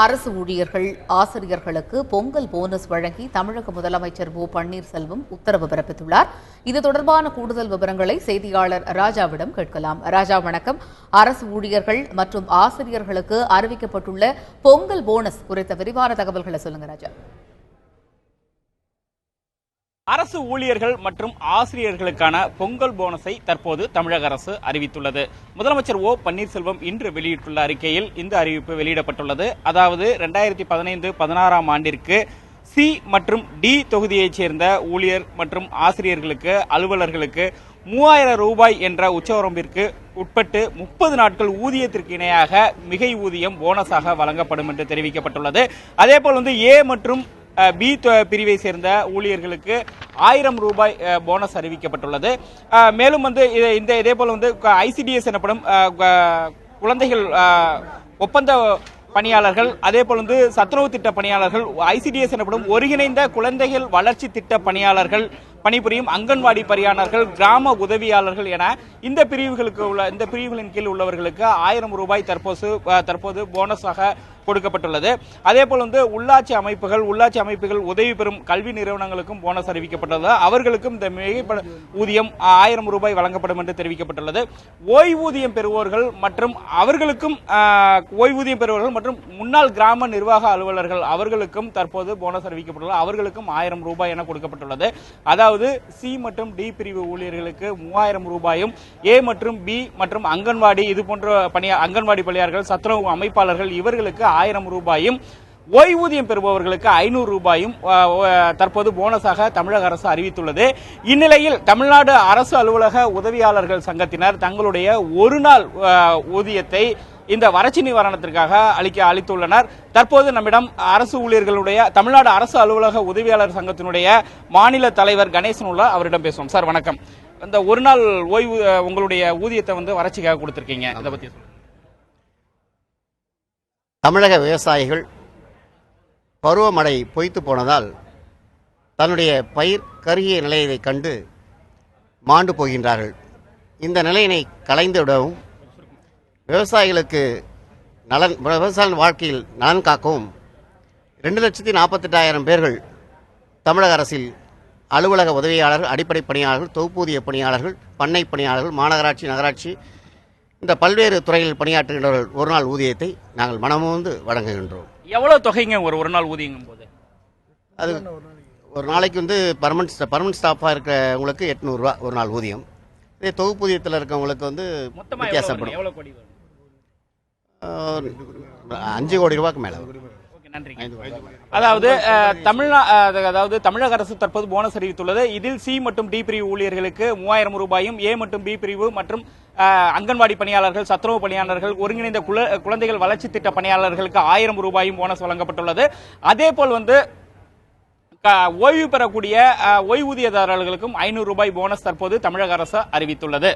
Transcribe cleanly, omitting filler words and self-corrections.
அரசு ஊழியர்கள், ஆசிரியர்களுக்கு பொங்கல் போனஸ் வழங்கி தமிழக முதலமைச்சர் ஓ பன்னீர்செல்வம் உத்தரவு பிறப்பித்துள்ளார். இது தொடர்பான கூடுதல் விவரங்களை செய்தியாளர் ராஜாவிடம் கேட்கலாம். ராஜா, வணக்கம். அரசு ஊழியர்கள் மற்றும் ஆசிரியர்களுக்கு அறிவிக்கப்பட்டுள்ள பொங்கல் போனஸ் குறித்த விரிவான தகவல்களை சொல்லுங்க ராஜா. அரசு ஊழியர்கள் மற்றும் ஆசிரியர்களுக்கான பொங்கல் போனஸை தற்போது தமிழக அரசு அறிவித்துள்ளது. முதலமைச்சர் ஓ பன்னீர்செல்வம் இன்று வெளியிட்டுள்ள அறிக்கையில் இந்த அறிவிப்பு வெளியிடப்பட்டுள்ளது. அதாவது 2015-16 ஆண்டிற்கு சி மற்றும் டி தொகுதியைச் சேர்ந்த ஊழியர் மற்றும் ஆசிரியர்களுக்கு, அலுவலர்களுக்கு 3000 ரூபாய் என்ற உச்சவரம்பிற்கு உட்பட்டு 30 நாட்கள் ஊதியத்திற்கு இணையாக மிகை ஊதியம் போனஸாக வழங்கப்படும் என்று தெரிவிக்கப்பட்டுள்ளது. அதேபோல் ஏ மற்றும் பி பிரிவை சேர்ந்த ஊழியர்களுக்கு 1000 ரூபாய் போனஸ் அறிவிக்கப்பட்டுள்ளது. மேலும் இதேபோல் ஐசிடிஎஸ் எனப்படும் குழந்தைகள் ஒப்பந்த பணியாளர்கள், அதேபோல் சத்துணவு திட்ட பணியாளர்கள், ஐசிடிஎஸ் எனப்படும் ஒருங்கிணைந்த குழந்தைகள் வளர்ச்சி திட்ட பணியாளர்கள் பணிபுரியும் அங்கன்வாடி பணியாளர்கள், கிராம உதவியாளர்கள் என இந்த பிரிவுகளின் கீழ் உள்ளவர்களுக்கு 1000 ரூபாய் தற்போது போனஸாக கொடுக்கப்பட்டுள்ளது. அதேபோல் உள்ளாட்சி அமைப்புகள் உதவி பெறும் கல்வி நிறுவனங்களுக்கும் போனஸ் அறிவிக்கப்பட்டுள்ளது. அவர்களுக்கும் இந்த மிகை ஊதியம் 1000 ரூபாய் வழங்கப்படும் என்று தெரிவிக்கப்பட்டுள்ளது. ஓய்வூதியம் பெறுவோர்கள் மற்றும் முன்னாள் கிராம நிர்வாக அலுவலர்கள் அவர்களுக்கும் தற்போது போனஸ் அறிவிக்கப்பட்டுள்ளது. அவர்களுக்கும் 1000 ரூபாய் என கொடுக்கப்பட்டுள்ளது. அதாவது சி மற்றும் டி பிரிவு ஊழியர்களுக்கு 3000 ரூபாயும், ஏ மற்றும் பி மற்றும் அங்கன்வாடி அங்கன்வாடி பணியாளர்கள், சத்துணவு அமைப்பாளர்கள் இவர்களுக்கு 1000 ரூபாயும், ஓய்வூதியம் பெறுபவர்களுக்கு 500 ரூபாயும் தற்போது போனஸாக தமிழக அரசு அறிவித்துள்ளது. இந்நிலையில் தமிழ்நாடு அரசு அலுவலக உதவியாளர்கள் சங்கத்தினர் தங்களுடைய ஒரு நாள் ஊதியத்தை இந்த வறட்சி நிவாரணத்திற்காக அளித்துள்ளனர். தற்போது நம்மிடம் அரசு ஊழியர்களுடைய தமிழ்நாடு அரசு அலுவலக உதவியாளர் சங்கத்தினுடைய மாநில தலைவர் கணேசன் உள்ள அவரிடம் பேசுவோம். சார் வணக்கம். இந்த ஒரு நாள் ஓய்வு உங்களுடைய ஊதியத்தை வறட்சிக்காக கொடுத்திருக்கீங்க, அதை பத்தி தமிழக விவசாயிகள் பருவமழை பொய்த்து போனதால் தன்னுடைய பயிர் கருகிய நிலையை கண்டு மாண்டு போகின்றார்கள். இந்த நிலையினை களைந்துவிடவும் விவசாயிகளுக்கு விவசாய வாழ்க்கையில் நலன் காக்கவும் 2,48,000 பேர்கள் தமிழக அரசில் அலுவலக உதவியாளர்கள், அடிப்படை பணியாளர்கள், தொகுப்பூதிய பணியாளர்கள், பண்ணை பணியாளர்கள், மாநகராட்சி, நகராட்சி இந்த பல்வேறு துறைகளில் பணியாற்றுகின்றவர்கள் ஒரு நாள் ஊதியத்தை நாங்கள் மனமுந்து வழங்குகின்றோம். எவ்வளவு தொகைங்க ஒரு நாள் ஊதியங்கும் போது? அது ஒரு நாளைக்கு பர்மனன்ட் ஸ்டாஃபாக இருக்கிறவங்களுக்கு 800 ரூபா ஒரு நாள் ஊதியம். இதே தொகுப்பூதியத்தில் இருக்கவங்களுக்கு வித்தியாசப்படும். 5 கோடி ரூபாய்க்கு மேல. அதாவது தமிழக அரசு தற்போது போனஸ் அறிவித்துள்ளது. இதில் சி மற்றும் டி பிரிவு ஊழியர்களுக்கு 3000 ரூபாயும், ஏ மற்றும் பி பிரிவு மற்றும் அங்கன்வாடி பணியாளர்கள், சத்துணவு பணியாளர்கள், ஒருங்கிணைந்த குழந்தைகள் வளர்ச்சி திட்ட பணியாளர்களுக்கு 1000 ரூபாயும் போனஸ் வழங்கப்பட்டுள்ளது. அதேபோல் ஓய்வு பெறக்கூடிய ஓய்வூதியதாரர்களுக்கும் 500 ரூபாய் போனஸ் தற்போது தமிழக அரசு அறிவித்துள்ளது.